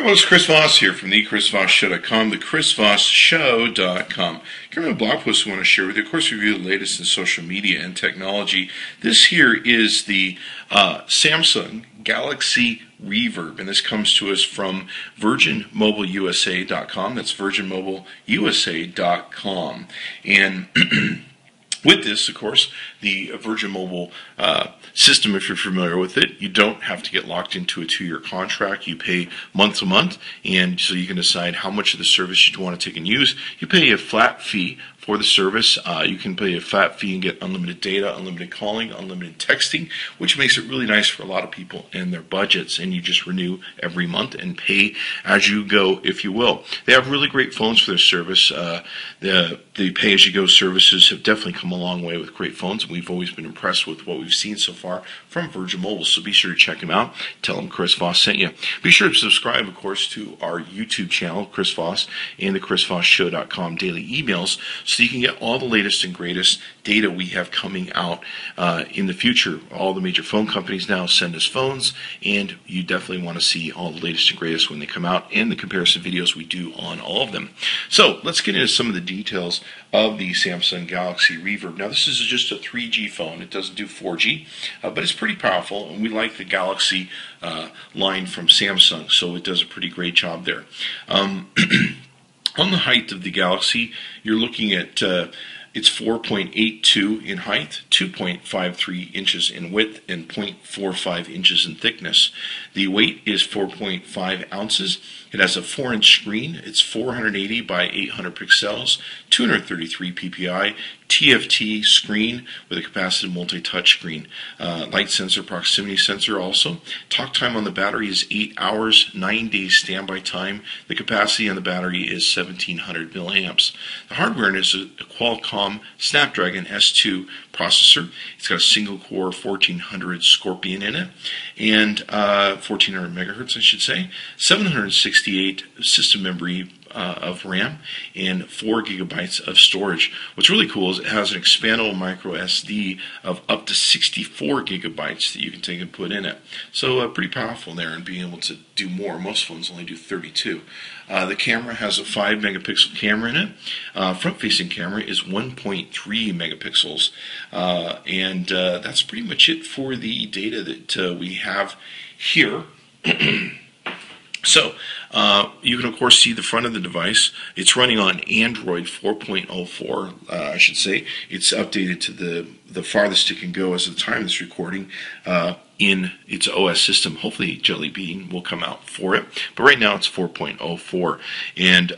Hello, it's Chris Voss here from the chrisvossshow.com, the chrisvossshow.com. Coming a blog post we want to share with you. Of course, we review the latest in social media and technology. This here is the Samsung Galaxy Reverb, and this comes to us from virginmobileusa.com. That's virginmobileusa.com. And with this, of course, the Virgin Mobile system, if you're familiar with it, you don't have to get locked into a 2-year contract. You pay month to month, and so you can decide how much of the service you want to take and use. You pay a flat fee for the service. You can pay a flat fee and get unlimited data, unlimited calling, unlimited texting, which makes it really nice for a lot of people and their budgets, and you just renew every month and pay as you go, if you will. They have really great phones for their service. The pay-as-you-go services have definitely come a long way with great phones, and we've always been impressed with what we've seen so far from Virgin Mobile, so be sure to check them out. Tell them Chris Voss sent you. Be sure to subscribe, of course, to our YouTube channel, Chris Voss, and the chrisvossshow.com daily emails, so you can get all the latest and greatest data we have coming out in the future. All the major phone companies now send us phones, and you definitely want to see all the latest and greatest when they come out, and the comparison videos we do on all of them. So let's get into some of the details of the Samsung Galaxy Reverb. Now, this is just a 3G phone. It doesn't do 4G, but it's pretty powerful, and we like the Galaxy line from Samsung, so it does a pretty great job there. On the height of the Galaxy, you're looking at it's 4.82 in height, 2.53 inches in width, and 0.45 inches in thickness. The weight is 4.5 ounces. It has a 4-inch screen. It's 480 by 800 pixels, 233 ppi, TFT screen with a capacitive multi-touch screen. Light sensor, proximity sensor also. Talk time on the battery is 8 hours, 9 days standby time. The capacity on the battery is 1700 milliamps. The hardware is a Qualcomm Snapdragon S2 processor. It's got a single core 1400 Scorpion in it, and 1400 megahertz, I should say, 768 system memory of RAM, and 4 gigabytes of storage. What's really cool is it has an expandable micro SD of up to 64 gigabytes that you can take and put in it. So pretty powerful there, and being able to do more. Most phones only do 32. The camera has a 5 megapixel camera in it. Front-facing camera is 1.3 megapixels, and that's pretty much it for the data that we have here. So, you can, of course, see the front of the device. It's running on Android 4.04, I should say. It's updated to the farthest it can go as of the time of this recording in its OS system. Hopefully, Jelly Bean will come out for it. But right now, it's 4.04. And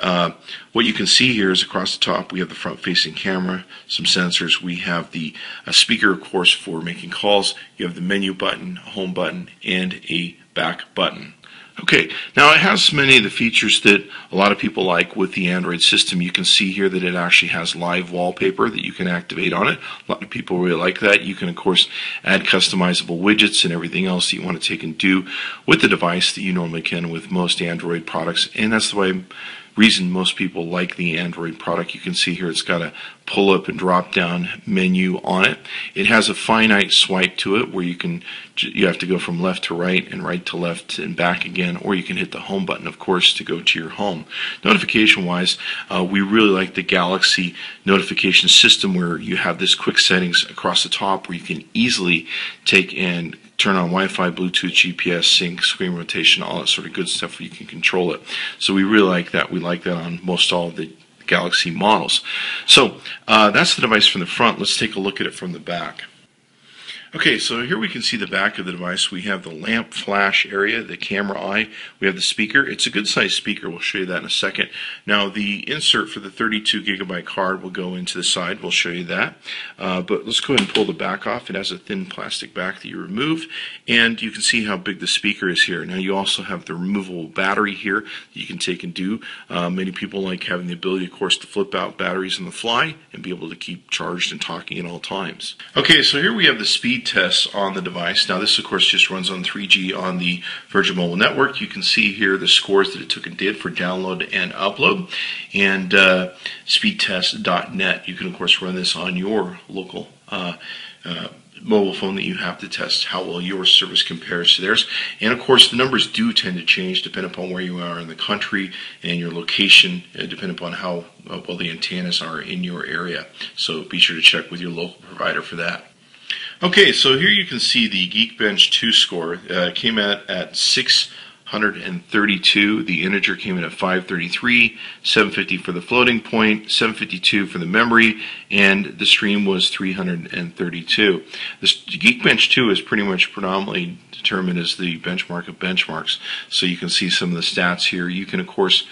what you can see here is across the top, we have the front-facing camera, some sensors. We have the speaker, of course, for making calls. You have the menu button, home button, and a back button. Okay, now it has many of the features that a lot of people like with the Android system. You can see here that it actually has live wallpaper that you can activate on it. A lot of people really like that. You can, of course, add customizable widgets and everything else that you want to take and do with the device that you normally can with most Android products, and that's the reason most people like the Android product. You can see here it's got a pull-up and drop-down menu on it. It has a finite swipe to it where you have to go from left to right and right to left and back again, or you can hit the home button, of course, to go to your home. Notification-wise, we really like the Galaxy notification system where you have this quick settings across the top where you can easily take and turn on Wi-Fi, Bluetooth, GPS, sync, screen rotation, all that sort of good stuff where you can control it. So we really like that. We like that on most all of the Galaxy models. So that's the device from the front. Let's take a look at it from the back. Okay, so here we can see the back of the device. We have the lamp flash area, the camera eye. We have the speaker. It's a good-sized speaker. We'll show you that in a second. Now, the insert for the 32 gigabyte card will go into the side. We'll show you that. But let's go ahead and pull the back off. It has a thin plastic back that you remove, and you can see how big the speaker is here. Now, you also have the removable battery here that you can take and do. Many people like having the ability, of course, to flip out batteries on the fly and be able to keep charged and talking at all times. Okay, so here we have the speed speed tests on the device. Now this of course just runs on 3G on the Virgin Mobile network. You can see here the scores that it took and did for download and upload, and speedtest.net. You can of course run this on your local mobile phone that you have to test how well your service compares to theirs. And of course the numbers do tend to change depending upon where you are in the country and your location, depending upon how well the antennas are in your area. So be sure to check with your local provider for that. Okay, so here you can see the Geekbench 2 score. Came out at 632. The integer came in at 533, 750 for the floating point, 752 for the memory, and the stream was 332. This Geekbench 2 is pretty much predominantly determined as the benchmark of benchmarks. So you can see some of the stats here. You can of course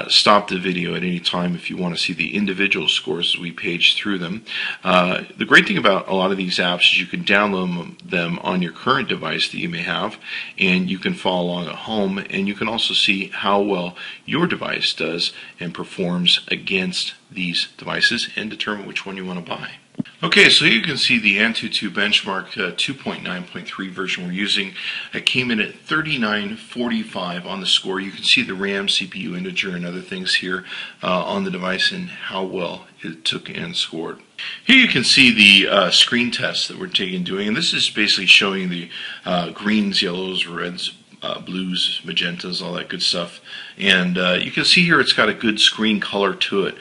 stop the video at any time if you want to see the individual scores as we page through them. The great thing about a lot of these apps is you can download them on your current device that you may have, and you can follow along at home, and you can also see how well your device does and performs against these devices and determine which one you want to buy. Okay, so you can see the AnTuTu benchmark 2.9.3 version we're using. It came in at 3945 on the score. You can see the RAM, CPU, integer, and other things here on the device and how well it took and scored. Here you can see the screen test that we're doing, and this is basically showing the greens, yellows, reds, blues, magentas, all that good stuff. And you can see here it's got a good screen color to it.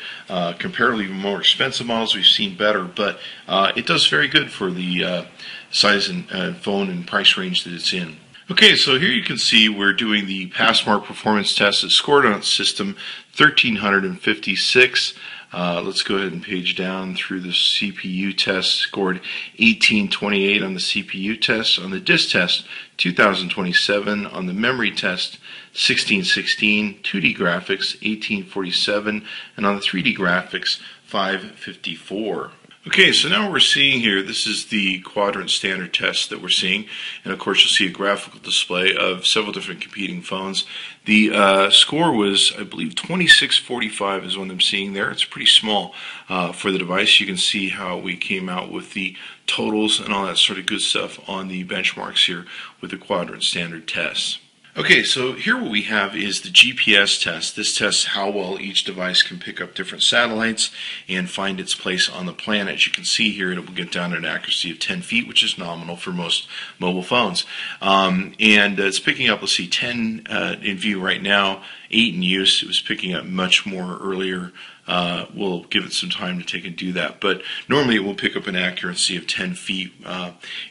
Comparatively more expensive models we've seen better, but it does very good for the size and phone and price range that it's in. Okay, so here you can see we're doing the Passmark performance test. It scored on its system 1356. Let's go ahead and page down through the CPU test. Scored 1828 on the CPU test. On the disk test, 2027. On the memory test, 1616. 2D graphics, 1847. And on the 3D graphics, 554. Okay, so now what we're seeing here, this is the quadrant standard test that we're seeing, and of course you'll see a graphical display of several different competing phones. The score was, I believe, 2645 is what I'm seeing there. It's pretty small for the device. You can see how we came out with the totals and all that sort of good stuff on the benchmarks here with the quadrant standard tests. Okay, so here what we have is the GPS test. This tests how well each device can pick up different satellites and find its place on the planet. As you can see here, it will get down to an accuracy of 10 feet, which is nominal for most mobile phones. And it's picking up, let's see, 10 in view right now, 8 in use. It was picking up much more earlier. We'll give it some time to take and do that, but normally it will pick up an accuracy of 10 feet.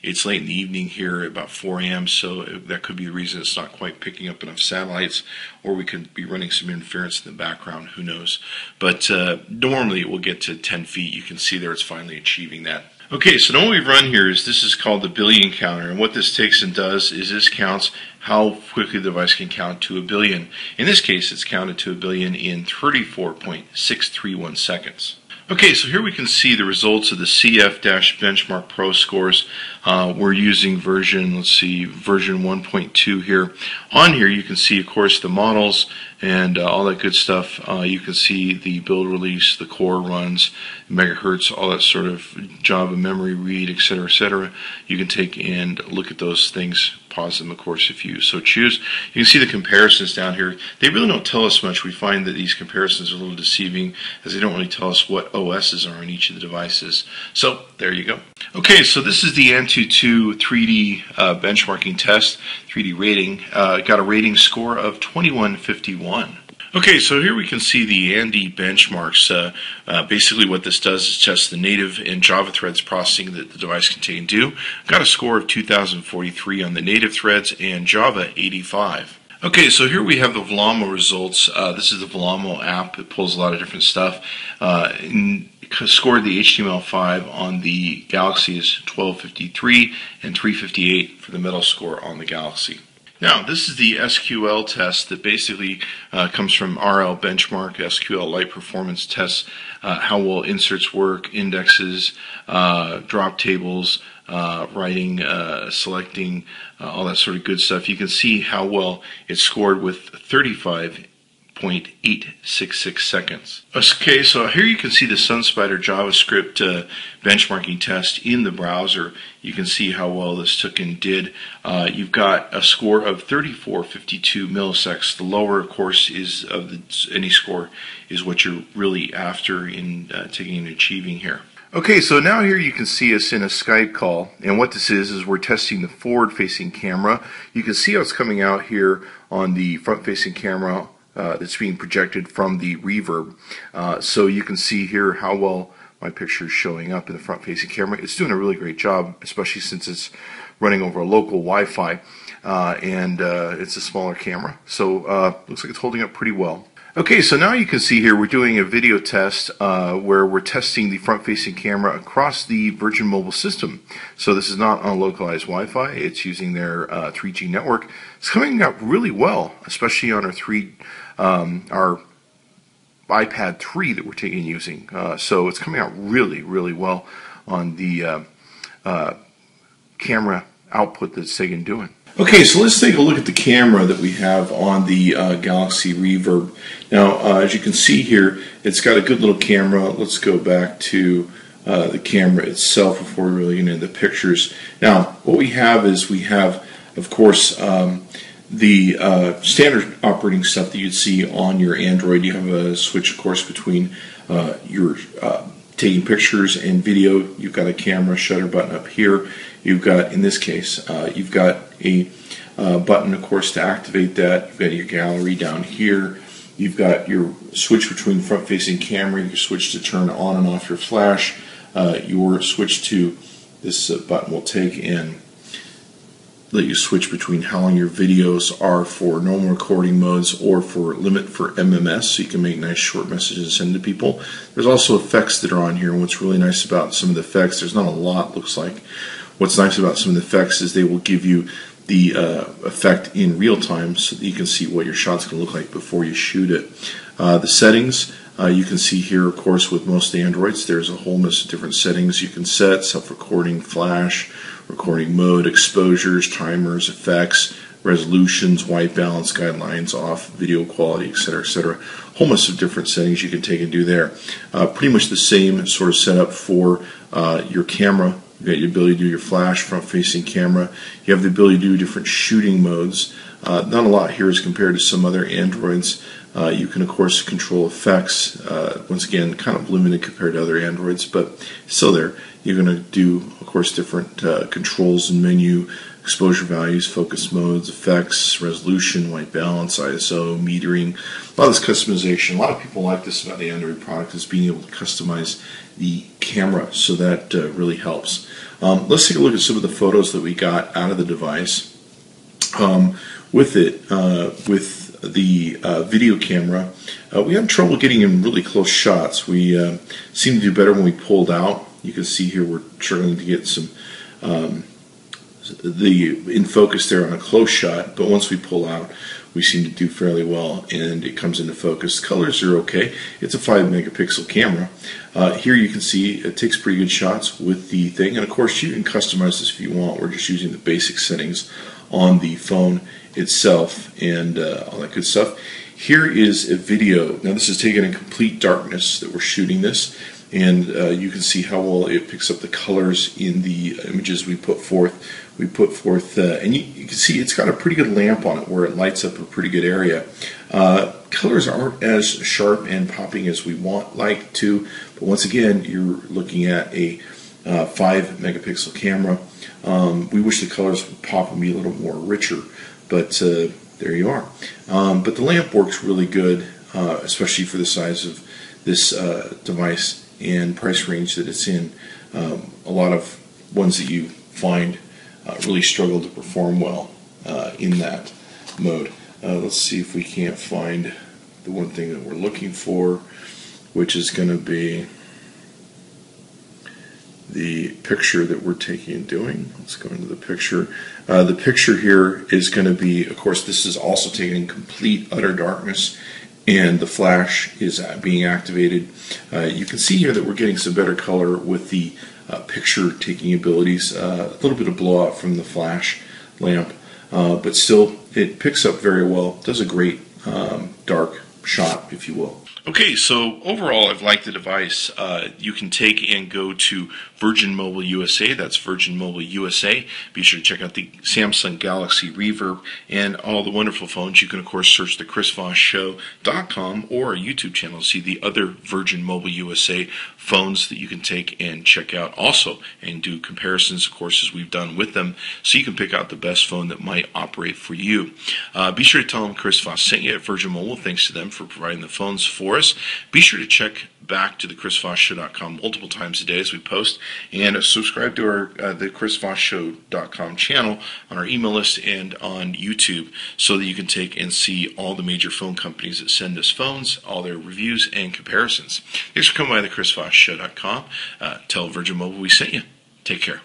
It's late in the evening here, about 4 a.m., so that could be the reason it's not quite picking up enough satellites, or we could be running some interference in the background, who knows. But normally it will get to 10 feet. You can see there it's finally achieving that. Okay, so now what we've run here is this is called the billion counter, and what this takes and does is this counts how quickly the device can count to 1 billion. In this case, it's counted to 1 billion in 34.631 seconds. Okay, so here we can see the results of the CF-Benchmark Pro scores. We're using version 1.2 here. On here you can see, of course, the models and all that good stuff. You can see the build release, the core runs, megahertz, all that sort of Java memory read, etc., etc. You can take and look at those things, pause them, of course, if you so choose. You can see the comparisons down here. They really don't tell us much. We find that these comparisons are a little deceiving, as they don't really tell us what OSs are on each of the devices. So there you go. Okay, so this is the AnTuTu 3D benchmarking test, 3D rating. Got a rating score of 2151. Okay, so here we can see the Andy benchmarks. Basically what this does is test the native and Java threads processing that the device can do. Got a score of 2043 on the native threads and Java 85. Okay, so here we have the Velamo results. This is the Velamo app. It pulls a lot of different stuff. Scored the HTML5 on the Galaxy is 1253 and 358 for the metal score on the Galaxy. Now, this is the SQL test that basically comes from RL Benchmark, SQL Light Performance Tests, how well inserts work, indexes, drop tables, writing, selecting, all that sort of good stuff. You can see how well it scored with 35 0.866 seconds. Okay, so here you can see the SunSpider JavaScript benchmarking test in the browser. You can see how well this took and did. You've got a score of 3452 milliseconds. The lower, of course, is of any score is what you're really after in taking and achieving here. Okay, so now here you can see us in a Skype call, and what this is we're testing the forward-facing camera. You can see how it's coming out here on the front-facing camera that's being projected from the Reverb. So you can see here how well my picture is showing up in the front-facing camera. It's doing a really great job, especially since it's running over a local Wi-Fi, and it's a smaller camera. So looks like it's holding up pretty well. Okay, so now you can see here we're doing a video test where we're testing the front-facing camera across the Virgin Mobile system. So this is not on localized Wi-Fi, it's using their 3G network. It's coming out really well, especially on our iPad 3 that we're taking and using. So it's coming out really, really well on the camera output that's taken and doing. Okay, so let's take a look at the camera that we have on the Galaxy Reverb. Now, as you can see here, it's got a good little camera. Let's go back to the camera itself before we really get into the pictures. Now, what we have is of course, the standard operating stuff that you'd see on your Android. You have a switch, of course, between your taking pictures and video. You've got a camera shutter button up here. You've got, in this case, you've got a button, of course, to activate that. You've got your gallery down here. You've got your switch between front-facing camera, your switch to turn on and off your flash. Your switch to this button will take and let you switch between how long your videos are for normal recording modes or for limit for MMS, so you can make nice short messages and send to people. There's also effects that are on here, and what's really nice about some of the effects, there's not a lot, looks like. What's nice about some of the effects is they will give you the effect in real time so that you can see what your shot's going to look like before you shoot it. The settings, you can see here, of course, with most Androids, there's a whole list of different settings you can set: self-recording, flash, recording mode, exposures, timers, effects, resolutions, white balance, guidelines, off, video quality, etc., etc. Whole list of different settings you can take and do there. Pretty much the same sort of setup for your camera. You've got your ability to do your flash, front-facing camera. You have the ability to do different shooting modes. Not a lot here as compared to some other Androids. You can, of course, control effects. Once again, kind of limited compared to other Androids, but still there. You're going to do, of course, different controls and menu, exposure values, focus modes, effects, resolution, white balance, ISO, metering. A lot of this customization. A lot of people like this about the Android product, is being able to customize the camera, so that really helps. Let's take a look at some of the photos that we got out of the device. With the video camera, we had trouble getting in really close shots. We seemed to do better when we pulled out. You can see here we're struggling to get some in focus there on a close shot, but once we pull out, we seem to do fairly well, and it comes into focus. Colors are okay. It's a 5 megapixel camera. Here you can see it takes pretty good shots with the thing, and of course you can customize this if you want. We're just using the basic settings on the phone itself and all that good stuff. Here is a video. Now this is taken in complete darkness that we're shooting this, and you can see how well it picks up the colors in the images we put forth. And you can see it's got a pretty good lamp on it where it lights up a pretty good area. Colors aren't as sharp and popping as we like to, but once again, you're looking at a 5 megapixel camera. We wish the colors would pop and be a little more richer, but there you are. But the lamp works really good, especially for the size of this device and price range that it's in. A lot of ones that you find really struggle to perform well in that mode. Let's see if we can't find the one thing that we're looking for, which is going to be the picture that we're taking and doing. Let's go into the picture. The picture here is going to be, of course, this is also taken in complete utter darkness, and the flash is being activated. You can see here that we're getting some better color with the picture taking abilities. A little bit of blowout from the flash lamp, but still it picks up very well. Does a great dark shot, if you will. Okay, so overall, I've liked the device. You can take and go to Virgin Mobile USA. That's Virgin Mobile USA. Be sure to check out the Samsung Galaxy Reverb and all the wonderful phones. You can, of course, search the ChrisVossShow.com or our YouTube channel to see the other Virgin Mobile USA phones that you can take and check out also and do comparisons, of course, as we've done with them, so you can pick out the best phone that might operate for you. Be sure to tell them Chris Voss sent you at Virgin Mobile. Thanks to them for providing the phones for us. Be sure to check back to the ChrisVossShow.com multiple times a day as we post, and subscribe to our the ChrisVossShow.com channel on our email list and on YouTube, so that you can take and see all the major phone companies that send us phones, all their reviews and comparisons. Thanks for coming by the ChrisVossShow.com. Tell Virgin Mobile we sent you. Take care.